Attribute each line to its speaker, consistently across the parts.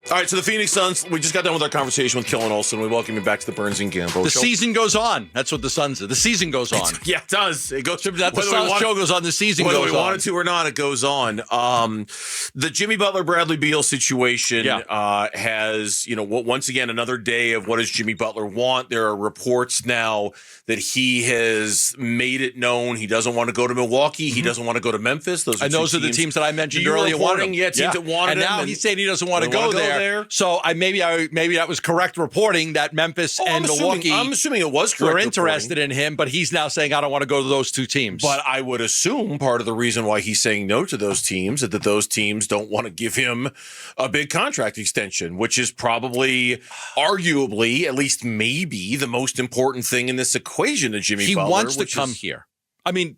Speaker 1: All right, so the Phoenix Suns, we just got done with our conversation with Kellen Olson. We welcome you back to the Burns and Gambo
Speaker 2: The
Speaker 1: show.
Speaker 2: season goes on. That's what the Suns do. The season goes on.
Speaker 1: Yeah, it does. It goes.
Speaker 2: That the Suns show goes on. The season goes on.
Speaker 1: Whether we want it to or not, it goes on. The Jimmy Butler, Bradley Beal situation has, once again, another day of what does Jimmy Butler want. There are reports now that he has made it known he doesn't want to go to Milwaukee. He doesn't want to go to Memphis. Those are the teams that
Speaker 2: I mentioned earlier.
Speaker 1: Teams that wanted
Speaker 2: and
Speaker 1: him.
Speaker 2: Now he's saying he doesn't want to go there. So maybe that was correct reporting that Memphis and Milwaukee.
Speaker 1: I'm assuming it was correct.
Speaker 2: Were interested in him, but he's now saying I don't want to go to those two teams.
Speaker 1: But I would assume part of the reason why he's saying no to those teams is that those teams don't want to give him a big contract extension, which is probably, arguably, at least maybe, the most important thing in this equation to Jimmy Butler.
Speaker 2: He wants to come here. I mean,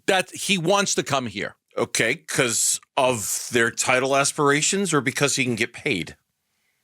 Speaker 2: that he wants to come here.
Speaker 1: Okay, because of their title aspirations or because he can get paid?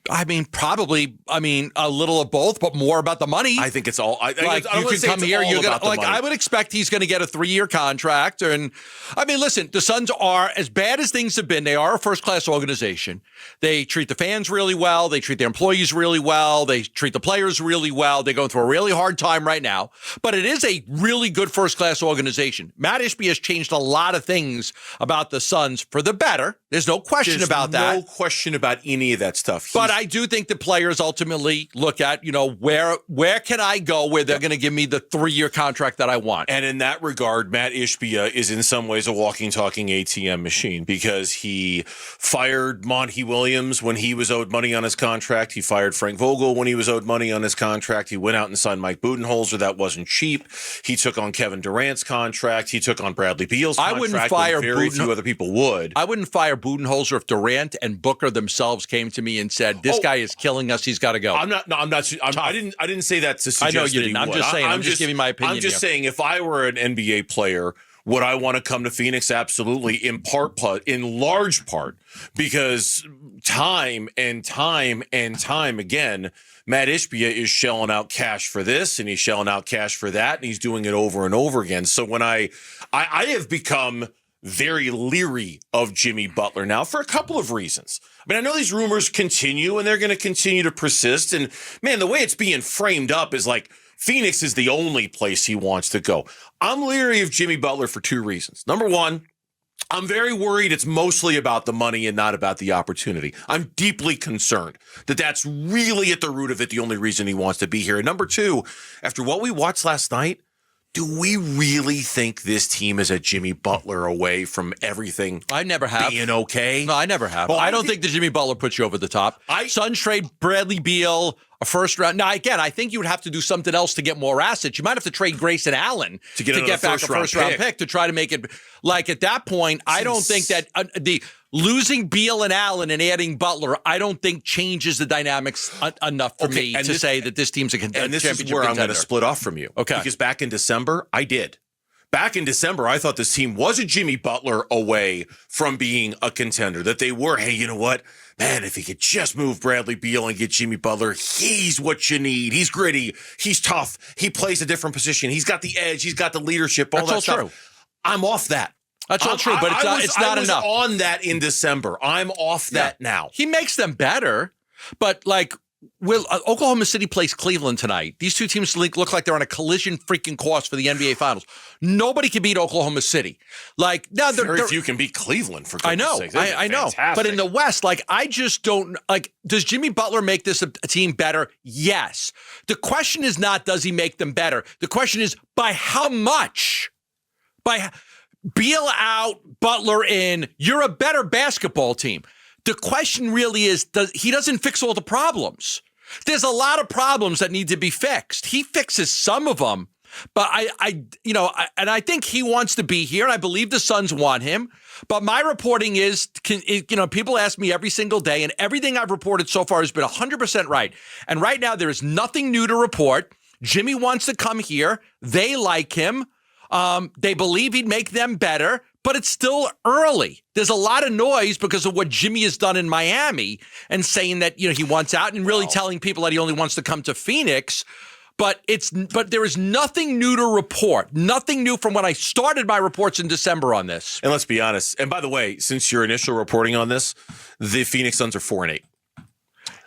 Speaker 2: I mean, probably. I mean, a little of both, but more about the money.
Speaker 1: I think it's all. I
Speaker 2: you can come here. You're gonna
Speaker 1: money.
Speaker 2: I would expect he's going to get a 3-year contract. And I mean, listen, the Suns are, as bad as things have been, they are a first-class organization. They treat the fans really well. They treat their employees really well. They treat the players really well. They're going through a really hard time right now. But it is a really good first-class organization. Matt Ishbia has changed a lot of things about the Suns for the better. There's no question about that.
Speaker 1: No question about any of that stuff.
Speaker 2: But I do think the players ultimately look at, where can I go where they're going to give me the 3-year contract that I want?
Speaker 1: And in that regard, Matt Ishbia is in some ways a walking, talking ATM machine because he fired Monty Williams when he was owed money on his contract. He fired Frank Vogel when he was owed money on his contract. He went out and signed Mike Budenholzer. That wasn't cheap. He took on Kevin Durant's contract. He took on Bradley Beal's contract.
Speaker 2: I wouldn't fire
Speaker 1: very few other people would.
Speaker 2: I wouldn't fire Budenholzer if Durant and Booker themselves came to me and said, this guy is killing us. He's got to go.
Speaker 1: I didn't say that to suggest
Speaker 2: I know you didn't.
Speaker 1: I'm
Speaker 2: just saying. I'm just giving my opinion.
Speaker 1: I'm just saying if I were an NBA player, would I want to come to Phoenix? Absolutely. In large part, because time and time again, Matt Ishbia is shelling out cash for this and he's shelling out cash for that and he's doing it over and over again. So when I have become very leery of Jimmy Butler now for a couple of reasons. I mean, I know these rumors continue and they're going to continue to persist. And man, the way it's being framed up is like Phoenix is the only place he wants to go. I'm leery of Jimmy Butler for 2 reasons. Number one, I'm very worried it's mostly about the money and not about the opportunity. I'm deeply concerned that that's really at the root of it, the only reason he wants to be here. And number two, after what we watched last night, do we really think this team is a Jimmy Butler away from everything?
Speaker 2: I never have.
Speaker 1: Being okay?
Speaker 2: No, I never have. Well, I don't think the Jimmy Butler puts you over the top. Suns trade Bradley Beal, a first round. Now, again, I think you would have to do something else to get more assets. You might have to trade Grayson Allen to get back a first round pick to try to make it. Like at that point, I don't think that the losing Beal and Allen and adding Butler, I don't think changes the dynamics enough for me to say that this team's a contender.
Speaker 1: And this is where I'm going to split off from you.
Speaker 2: Okay.
Speaker 1: Because back in December, I did. Back in December, I thought this team was a Jimmy Butler away from being a contender. That they were, hey, you know what? Man, if he could just move Bradley Beal and get Jimmy Butler, he's what you need. He's gritty. He's tough. He plays a different position. He's got the edge. He's got the leadership. All that stuff. True. I'm off that.
Speaker 2: That's all true, but it's not enough.
Speaker 1: I was on that in December. I'm off that now.
Speaker 2: He makes them better, but like, Oklahoma City plays Cleveland tonight. These two teams look like they're on a collision freaking course for the NBA Finals. Nobody can beat Oklahoma City. Like now,
Speaker 1: very few can beat Cleveland. For goodness sakes.
Speaker 2: I know. But in the West, like I just don't like. Does Jimmy Butler make this a team better? Yes. The question is not does he make them better. The question is by how much. By Beal out, Butler in. You're a better basketball team. The question really is, he doesn't fix all the problems. There's a lot of problems that need to be fixed. He fixes some of them, but I think he wants to be here, and I believe the Suns want him. But my reporting is, people ask me every single day, and everything I've reported so far has been 100% right. And right now, there is nothing new to report. Jimmy wants to come here. They like him. They believe he'd make them better. But it's still early. There's a lot of noise because of what Jimmy has done in Miami and saying that, he wants out and really telling people that he only wants to come to Phoenix. But there is nothing new to report. Nothing new from when I started my reports in December on this.
Speaker 1: And let's be honest. And by the way, since your initial reporting on this, the Phoenix Suns are 4-8.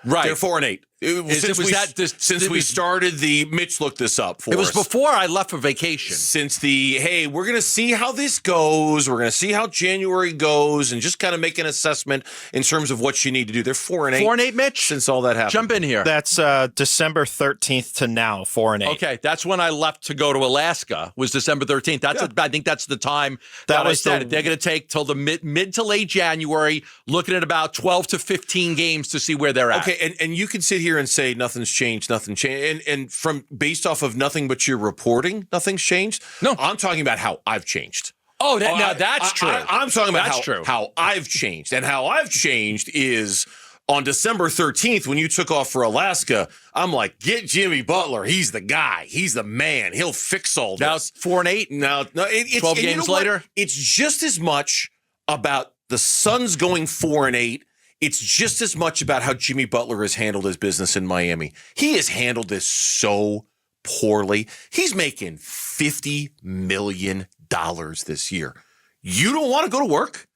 Speaker 2: Right.
Speaker 1: They're 4-8. Since we started the Mitch looked this up for us.
Speaker 2: It was before I left for vacation.
Speaker 1: Since hey, we're going to see how this goes. We're going to see how January goes and just kind of make an assessment in terms of what you need to do. They're 4-8.
Speaker 2: 4-8, Mitch?
Speaker 1: Since all that happened.
Speaker 2: Jump in here.
Speaker 3: That's December 13th to now, 4-8.
Speaker 2: Okay, that's when I left to go to Alaska, was December 13th. I think that's the time that I said they're going to take till the mid to late January, looking at about 12 to 15 games to see where they're at.
Speaker 1: Okay, and you can sit here and say nothing's changed, and from based off of nothing but your reporting, nothing's changed.
Speaker 2: No,
Speaker 1: I'm talking about how I've changed.
Speaker 2: Oh, that's true.
Speaker 1: I'm talking about
Speaker 2: true.
Speaker 1: How I've changed, and how I've changed is on December 13th when you took off for Alaska. I'm like, get Jimmy Butler. He's the guy. He's the man. He'll fix all this.
Speaker 2: Now it's 4-8.
Speaker 1: No, it's
Speaker 2: 12 games later.
Speaker 1: It's just as much about the Suns going 4-8. It's just as much about how Jimmy Butler has handled his business in Miami. He has handled this so poorly. He's making $50 million this year. You don't want to go to work?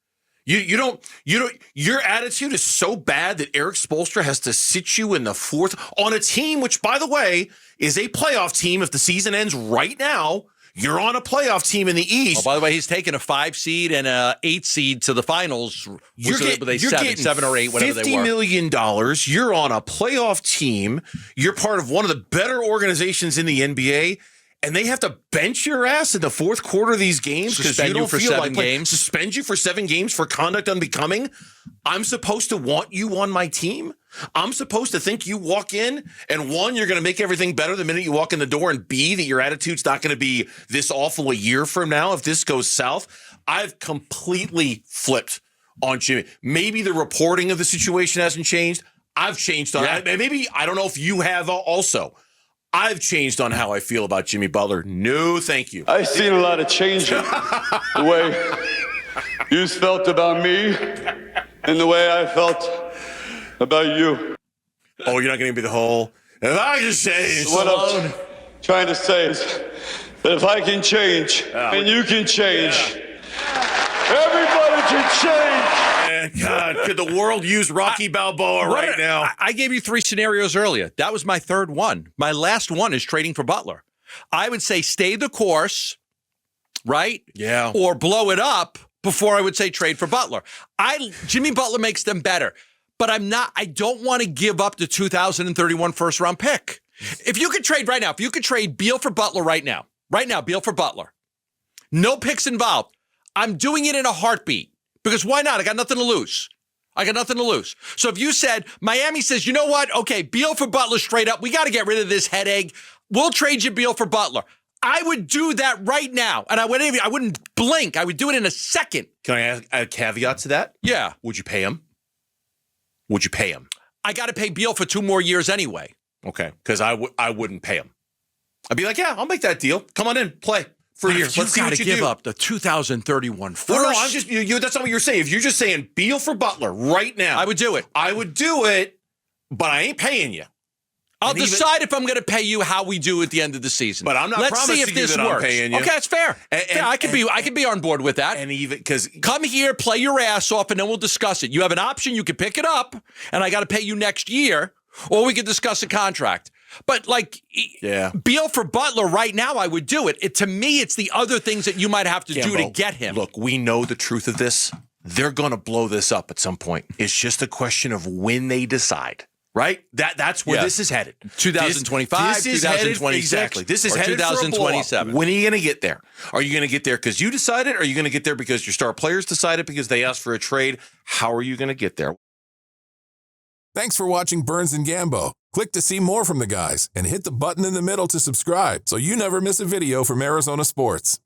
Speaker 1: You don't, your attitude is so bad that Eric Spoelstra has to sit you in the fourth on a team, which, by the way, is a playoff team. If the season ends right now, you're on a playoff team in the East.
Speaker 2: Oh, by the way, he's taken a 5 seed and a 8 seed to the finals.
Speaker 1: You're getting
Speaker 2: 7 or 8, whatever they were.
Speaker 1: $50 million. You're on a playoff team. You're part of one of the better organizations in the NBA, and they have to bench your ass in the fourth quarter of these games because you don't feel like playing. Suspend you for 7 games for conduct unbecoming. I'm supposed to want you on my team? I'm supposed to think you walk in and 1, you're going to make everything better the minute you walk in the door, and B, that your attitude's not going to be this awful a year from now if this goes south. I've completely flipped on Jimmy. Maybe the reporting of the situation hasn't changed. I've changed on it. Maybe, I don't know if you have also. I've changed on how I feel about Jimmy Butler. No, thank you.
Speaker 4: I've seen a lot of changing. The way you felt about me and the way I felt about you.
Speaker 1: Oh, you're not going to be the whole, if I can change.
Speaker 4: What I'm trying to say is that if I can change and you can change, everybody can change.
Speaker 1: Man, God, could the world use Rocky Balboa right now?
Speaker 2: I gave you 3 scenarios earlier. That was my third one. My last one is trading for Butler. I would say stay the course, right?
Speaker 1: Yeah.
Speaker 2: Or blow it up before I would say trade for Butler. Jimmy Butler makes them better. But I don't want to give up the 2031 first round pick. If you could trade right now, if you could trade Beal for Butler right now, Beal for Butler, no picks involved, I'm doing it in a heartbeat because why not? I got nothing to lose. So if you said, Miami says, you know what? Okay, Beal for Butler straight up. We got to get rid of this headache. We'll trade you Beal for Butler. I would do that right now. And I wouldn't blink. I would do it in a second.
Speaker 1: Can I add a caveat to that?
Speaker 2: Yeah.
Speaker 1: Would you pay him? Would you pay him?
Speaker 2: I got to pay Beal for 2 more years anyway.
Speaker 1: Okay, because I wouldn't pay him. I'd be like, yeah, I'll make that deal. Come on in, play for a year. Let's see what you
Speaker 2: give
Speaker 1: do.
Speaker 2: up the 2031 first.
Speaker 1: Well, no, I'm just that's not what you're saying. If you're just saying Beal for Butler right now,
Speaker 2: I would do it.
Speaker 1: But I ain't paying you.
Speaker 2: I'll decide if I'm going to pay you how we do at the end of the season.
Speaker 1: But I'm not promising you that I'm paying you.
Speaker 2: Okay, that's fair. I could be on board with that.
Speaker 1: And even because
Speaker 2: come here, play your ass off, and then we'll discuss it. You have an option. You can pick it up, and I got to pay you next year, or we could discuss a contract. But Beal for Butler right now, I would do it. To me, it's the other things that you might have to do to get him.
Speaker 1: Look, we know the truth of this. They're going to blow this up at some point. It's just a question of when they decide. Right? That's where this is headed.
Speaker 2: 2025, 2026.
Speaker 1: Exactly. This is headed
Speaker 2: 2027.
Speaker 1: For when are you going to get there? Are you going to get there because you decided? Or are you going to get there because your star players decided because they asked for a trade? How are you going to get there?
Speaker 5: Thanks for watching Burns and Gambo. Click to see more from the guys and hit the button in the middle to subscribe so you never miss a video from Arizona sports.